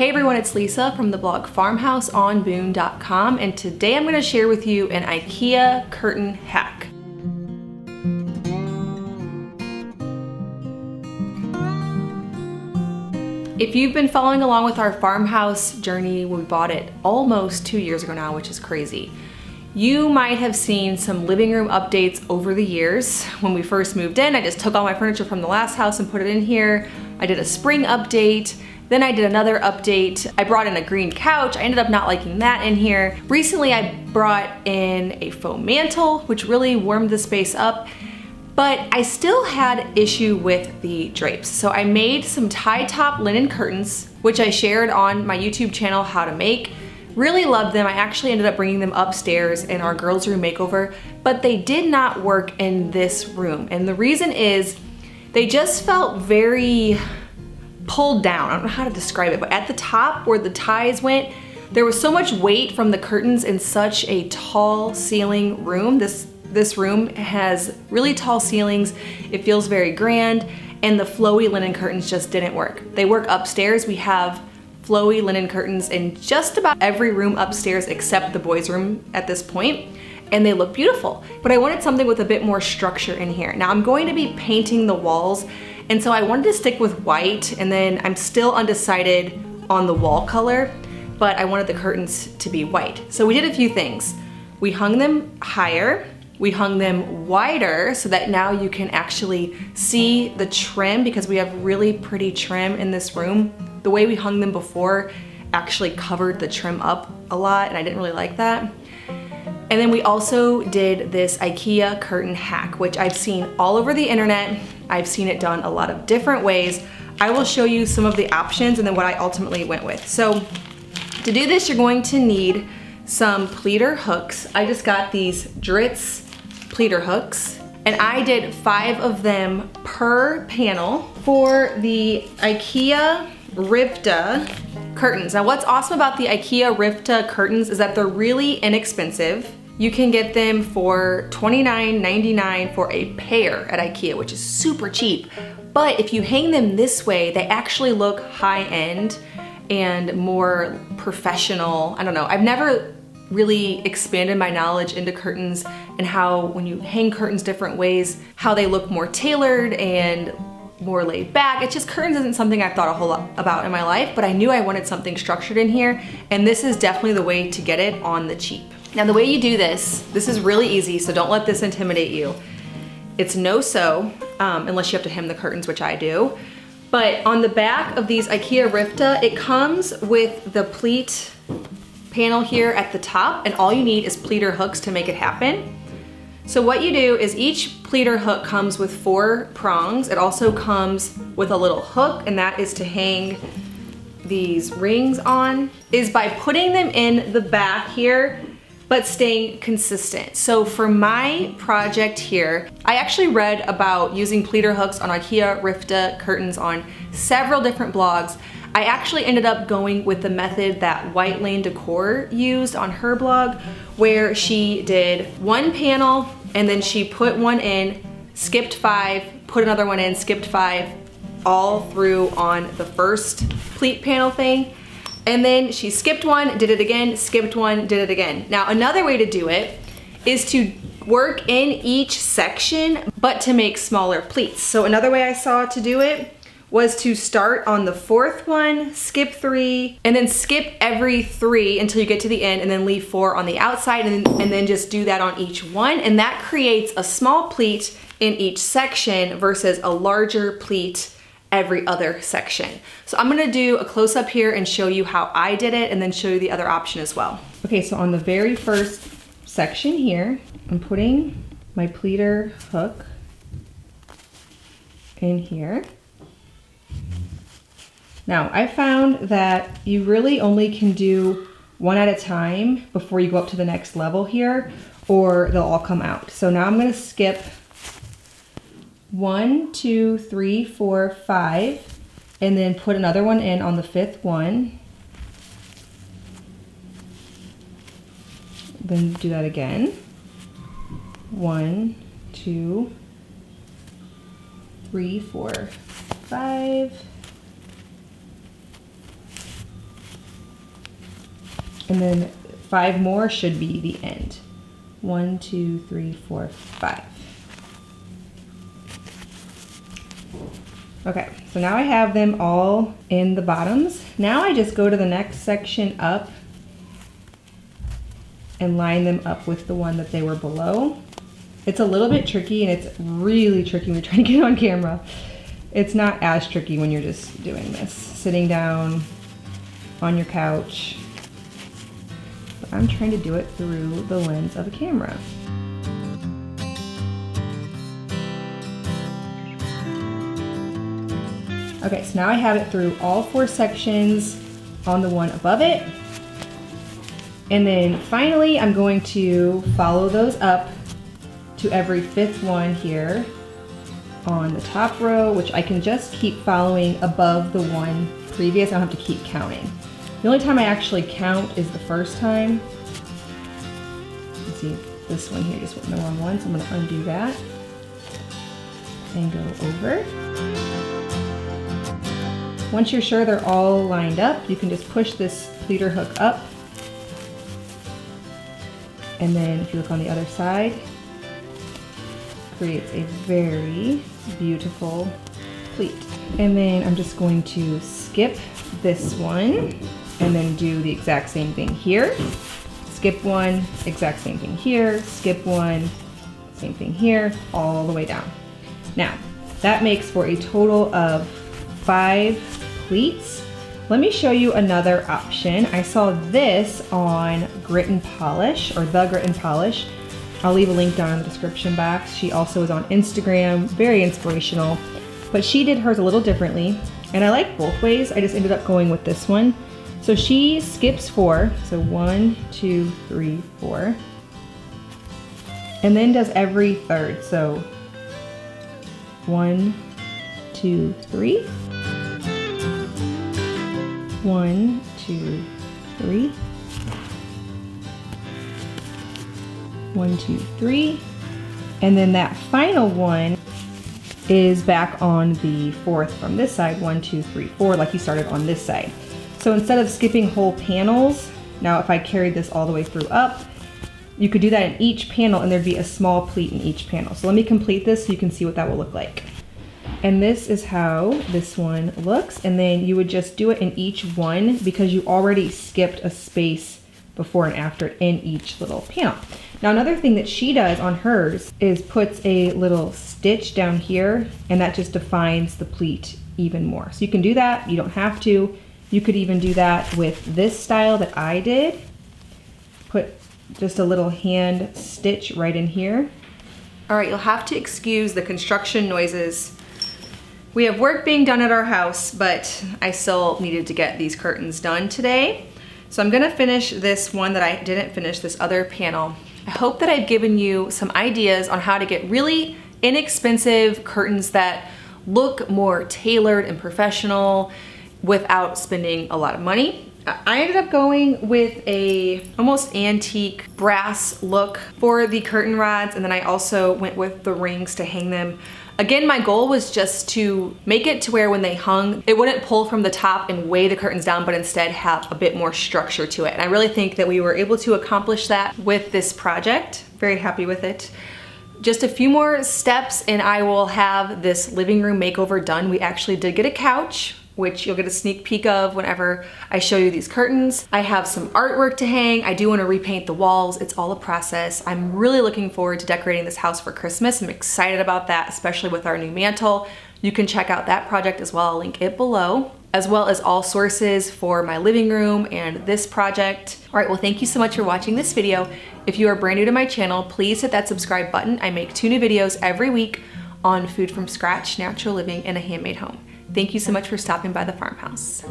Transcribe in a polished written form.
Hey everyone, it's Lisa from the blog Farmhouse on Boone.com, and today I'm going to share with you an IKEA curtain hack. If you've been following along with our farmhouse journey, we bought it almost 2 years ago now, which is crazy. You might have seen some living room updates over the years. When we first moved in, I just took all my furniture from the last house and put it in here. I did a spring update. Then I did another update. I brought in a green couch. I ended up not liking that in here. Recently, I brought in a foam mantle, which really warmed the space up, but I still had issue with the drapes. So I made some tie top linen curtains, which I shared on my YouTube channel how to make. Really loved them. I actually ended up bringing them upstairs in our girls' room makeover, but they did not work in this room. And the reason is they just felt very pulled down. I don't know how to describe it, but at the top where the ties went, there was so much weight from the curtains in such a tall ceiling room. This room has really tall ceilings. It feels very grand, and the flowy linen curtains just didn't work. They work upstairs. We have flowy linen curtains in just about every room upstairs except the boys' room at this point, and they look beautiful. But I wanted something with a bit more structure in here. Now I'm going to be painting the walls, and so I wanted to stick with white, and then I'm still undecided on the wall color, but I wanted the curtains to be white. So we did a few things. We hung them higher, we hung them wider so that now you can actually see the trim, because we have really pretty trim in this room. The way we hung them before actually covered the trim up a lot, and I didn't really like that. And then we also did this IKEA curtain hack, which I've seen all over the internet. I've seen it done a lot of different ways. I will show you some of the options and then what I ultimately went with. So to do this, you're going to need some pleater hooks. I just got these drapes pleater hooks, and I did 5 of them per panel for the IKEA Rivta curtains. Now what's awesome about the IKEA Rivta curtains is that they're really inexpensive. You can get them for $29.99 for a pair at IKEA, which is super cheap. But if you hang them this way, they actually look high-end and more professional. I don't know, I've never really expanded my knowledge into curtains and how when you hang curtains different ways, how they look more tailored and more laid back. It's just curtains isn't something I've thought a whole lot about in my life, but I knew I wanted something structured in here, and this is definitely the way to get it on the cheap. Now the way you do this is really easy, so don't let this intimidate you. It's no sew, unless you have to hem the curtains, which I do. But on the back of these IKEA Rivta, it comes with the pleat panel here at the top, and all you need is pleater hooks to make it happen. So what you do is each pleater hook comes with 4 prongs. It also comes with a little hook, and that is to hang these rings on, is by putting them in the back here, but staying consistent. So for my project here, I actually read about using pleater hooks on IKEA Rivta curtains on several different blogs. I actually ended up going with the method that White Lane Decor used on her blog, where she did 1 panel and then she put 1 in, skipped 5, put another 1 in, skipped 5, all through on the first pleat panel thing. And then she skipped 1, did it again, skipped 1, did it again. Now another way to do it is to work in each section, but to make smaller pleats. So another way I saw to do it was to start on the 4th one, skip 3, and then skip every 3 until you get to the end, and then leave 4 on the outside, and then just do that on each one. And that creates a small pleat in each section versus a larger pleat every other section. So I'm gonna do a close-up here and show you how I did it, and then show you the other option as well. Okay, so on the very first section here, I'm putting my pleater hook in here. Now, I found that you really only can do 1 at a time before you go up to the next level here, or they'll all come out. So now I'm gonna skip 1, 2, 3, 4, 5, and then put another 1 in on the 5th one. Then do that again. 1, 2, 3, 4, 5. And then 5 more should be the end. 1, 2, 3, 4, 5. Okay, so now I have them all in the bottoms. Now I just go to the next section up and line them up with the one that they were below. It's a little bit tricky, and it's really tricky when you're trying to get it on camera. It's not as tricky when you're just doing this, sitting down on your couch. But I'm trying to do it through the lens of a camera. Okay, so now I have it through all 4 sections on the one above it. And then finally, I'm going to follow those up to every 5th one here on the top row, which I can just keep following above the one previous. I don't have to keep counting. The only time I actually count is the first time. Let's see, this one here just went in the wrong one, so I'm gonna undo that and go over. Once you're sure they're all lined up, you can just push this pleater hook up. And then if you look on the other side, it creates a very beautiful pleat. And then I'm just going to skip this one and then do the exact same thing here. Skip one, exact same thing here, skip one, same thing here, all the way down. Now, that makes for a total of 5 pleats. Let me show you another option. I saw this on Grit and Polish, or The Grit and Polish. I'll leave a link down in the description box. She also is on Instagram, very inspirational, but she did hers a little differently, and I like both ways. I just ended up going with this one. So she skips 4, so 1, 2, 3, 4, and then does every third. So 1, 2, 3. 1, 2, 3. 1, 2, 3. And then that final one is back on the 4th from this side. 1, 2, 3, 4, like you started on this side. So instead of skipping whole panels, now if I carried this all the way through up, you could do that in each panel and there'd be a small pleat in each panel. So let me complete this so you can see what that will look like. And this is how this one looks. And then you would just do it in each one because you already skipped a space before and after in each little panel. Now another thing that she does on hers is puts a little stitch down here, and that just defines the pleat even more. So you can do that, you don't have to. You could even do that with this style that I did. Put just a little hand stitch right in here. All right, you'll have to excuse the construction noises. We have work being done at our house, but I still needed to get these curtains done today. So I'm gonna finish this one that I didn't finish, this other panel. I hope that I've given you some ideas on how to get really inexpensive curtains that look more tailored and professional without spending a lot of money. I ended up going with a almost antique brass look for the curtain rods, and then I also went with the rings to hang them. Again, my goal was just to make it to where when they hung, it wouldn't pull from the top and weigh the curtains down, but instead have a bit more structure to it. And I really think that we were able to accomplish that with this project. Very happy with it. Just a few more steps and I will have this living room makeover done. We actually did get a couch, which you'll get a sneak peek of whenever I show you these curtains. I have some artwork to hang. I do want to repaint the walls. It's all a process. I'm really looking forward to decorating this house for Christmas. I'm excited about that, especially with our new mantle. You can check out that project as well. I'll link it below, as well as all sources for my living room and this project. All right, well, thank you so much for watching this video. If you are brand new to my channel, please hit that subscribe button. I make 2 new videos every week on food from scratch, natural living, and a handmade home. Thank you so much for stopping by the farmhouse.